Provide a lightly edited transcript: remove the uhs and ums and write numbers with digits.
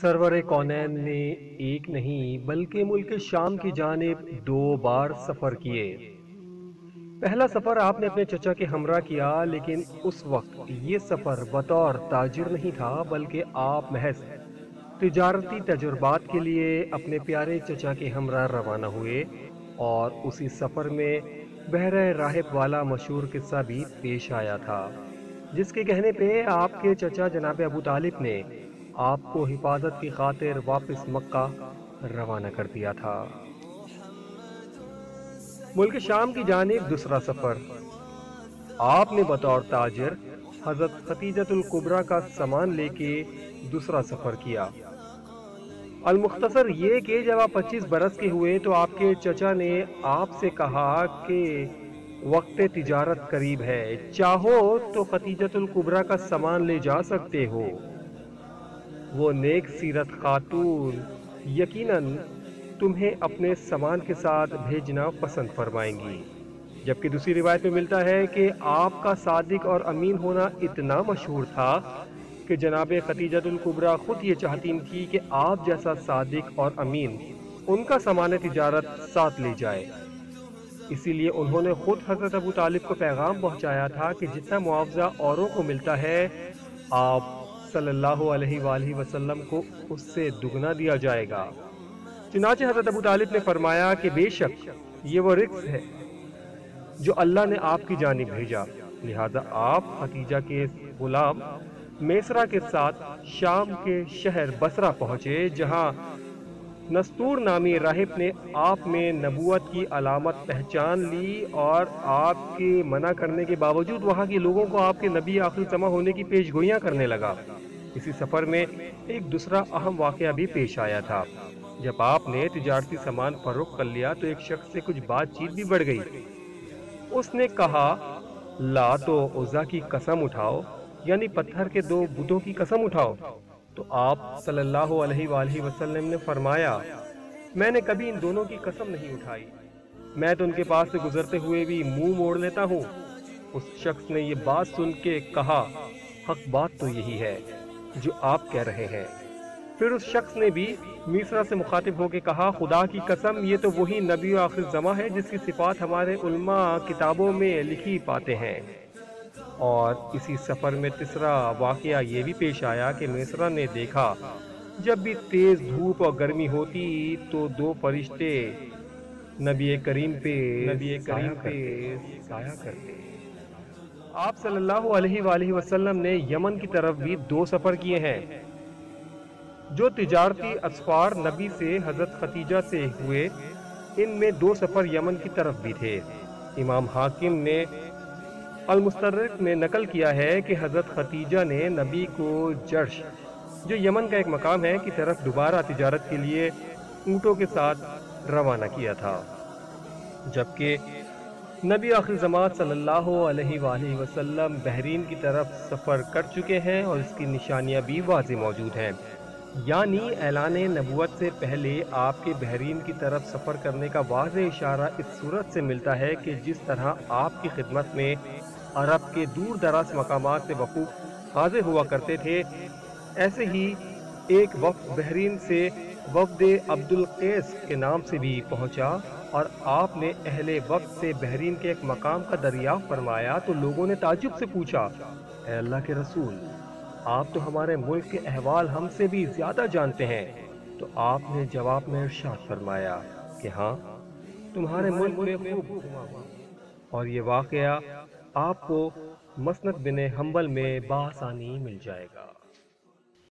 سرور کونین نے ایک نہیں بلکہ ملک شام کی جانب 2 بار سفر کیے۔ پہلا سفر آپ نے اپنے چچا کے ہمراہ کیا، لیکن اس وقت یہ سفر بطور تاجر نہیں تھا بلکہ آپ محض تجارتی تجربات کے لیے اپنے پیارے چچا کے ہمراہ روانہ ہوئے، اور اسی سفر میں بحر راہب والا مشہور قصہ بھی پیش آیا تھا، جس کے کہنے پہ آپ کے چچا جناب ابو طالب نے آپ کو حفاظت کی خاطر واپس مکہ روانہ کر دیا تھا۔ ملک شام کی جانب دوسرا سفر۔ آپ نے بطور تاجر حضرت ختیجۃ الکبریٰ کا سامان لے کے دوسرا سفر کیا۔ المختصر یہ کہ جب آپ 25 برس کے ہوئے تو آپ کے چچا نے آپ سے کہا کہ وقت تجارت قریب ہے، چاہو تو ختیجۃ الکبریٰ کا سامان لے جا سکتے ہو۔ وہ نیک سیرت خاتون یقیناً تمہیں اپنے سامان کے ساتھ بھیجنا پسند فرمائیں گی، جبکہ دوسری روایت میں ملتا ہے کہ آپ کا صادق اور امین ہونا اتنا مشہور تھا کہ جناب ختیجۃ الکبریٰ خود یہ چاہتی تھی کہ آپ جیسا صادق اور امین ان کا سامان تجارت ساتھ لے جائے۔ اسی لیے انہوں نے خود حضرت ابو طالب کو پیغام پہنچایا تھا کہ جتنا معاوضہ اوروں کو ملتا ہے، آپ صلی اللہ علیہ وآلہ وسلم کو اس سے دگنا دیا جائے گا۔ چنانچہ حضرت ابو طالب نے فرمایا کہ بے شک یہ وہ رزق ہے جو اللہ نے آپ کی جانب بھیجا، لہذا آپ ختیجہ کے غلام میسرہ کے ساتھ شام کے شہر بصرہ پہنچے، جہاں نستور نامی راہب نے آپ میں نبوت کی علامت پہچان لی، اور آپ کے منع کرنے کے باوجود وہاں کے لوگوں کو آپ کے نبی آخر زماں ہونے کی پیش گوئیاں کرنے لگا۔ اسی سفر میں ایک دوسرا اہم واقعہ بھی پیش آیا تھا۔ جب آپ نے تجارتی سامان فروخت کر لیا تو ایک شخص سے کچھ بات چیت بھی بڑھ گئی۔ اس نے کہا، لات و عزیٰ کی قسم اٹھاؤ، یعنی پتھر کے 2 بتوں کی قسم اٹھاؤ۔ تو آپ صلی اللہ علیہ وآلہ وسلم نے فرمایا، میں نے کبھی ان دونوں کی قسم نہیں اٹھائی، میں تو ان کے پاس سے گزرتے ہوئے بھی منہ موڑ لیتا ہوں۔ اس شخص نے یہ بات سن کے کہا، حق بات تو یہی ہے جو آپ کہہ رہے ہیں۔ پھر اس شخص نے بھی میسرہ سے مخاطب ہو کے کہا، خدا کی قسم یہ تو وہی نبی آخر زماں ہے جس کی صفات ہمارے علماء کتابوں میں لکھی پاتے ہیں۔ اور اسی سفر میں تیسرا واقعہ یہ بھی پیش آیا کہ میسرہ نے دیکھا جب بھی تیز دھوپ اور گرمی ہوتی تو 2 فرشتے نبی کریم پہ سایہ کرتے۔ آپ صلی اللہ علیہ وآلہ وسلم نے یمن کی طرف بھی 2 سفر کیے ہیں۔ جو تجارتی اسفار نبی سے حضرت ختیجہ سے ہوئے، ان میں 2 سفر یمن کی طرف بھی تھے۔ امام حاکم نے المستدرک میں نقل کیا ہے کہ حضرت ختیجہ نے نبی کو جرش، جو یمن کا ایک مقام ہے، کی طرف دوبارہ تجارت کے لیے اونٹوں کے ساتھ روانہ کیا تھا، جبکہ نبی آخر زمان صلی اللہ علیہ وآلہ وسلم بحرین کی طرف سفر کر چکے ہیں، اور اس کی نشانیاں بھی واضح موجود ہیں۔ یعنی اعلان نبوت سے پہلے آپ کے بحرین کی طرف سفر کرنے کا واضح اشارہ اس صورت سے ملتا ہے کہ جس طرح آپ کی خدمت میں عرب کے دور دراز مقامات سے وفود حاضر ہوا کرتے تھے، ایسے ہی ایک وفد بحرین سے وفد عبد القیس کے نام سے بھی پہنچا، اور آپ نے اہل وفد سے بحرین کے ایک مقام کا دریافت فرمایا تو لوگوں نے تعجب سے پوچھا، اے اللہ کے رسول، آپ تو ہمارے ملک کے احوال ہم سے بھی زیادہ جانتے ہیں۔ تو آپ نے جواب میں ارشاد فرمایا کہ ہاں، تمہارے ملک میں خوب گھما ہوں۔ اور یہ واقعہ آپ کو مسند بن حنبل میں بآسانی مل جائے گا۔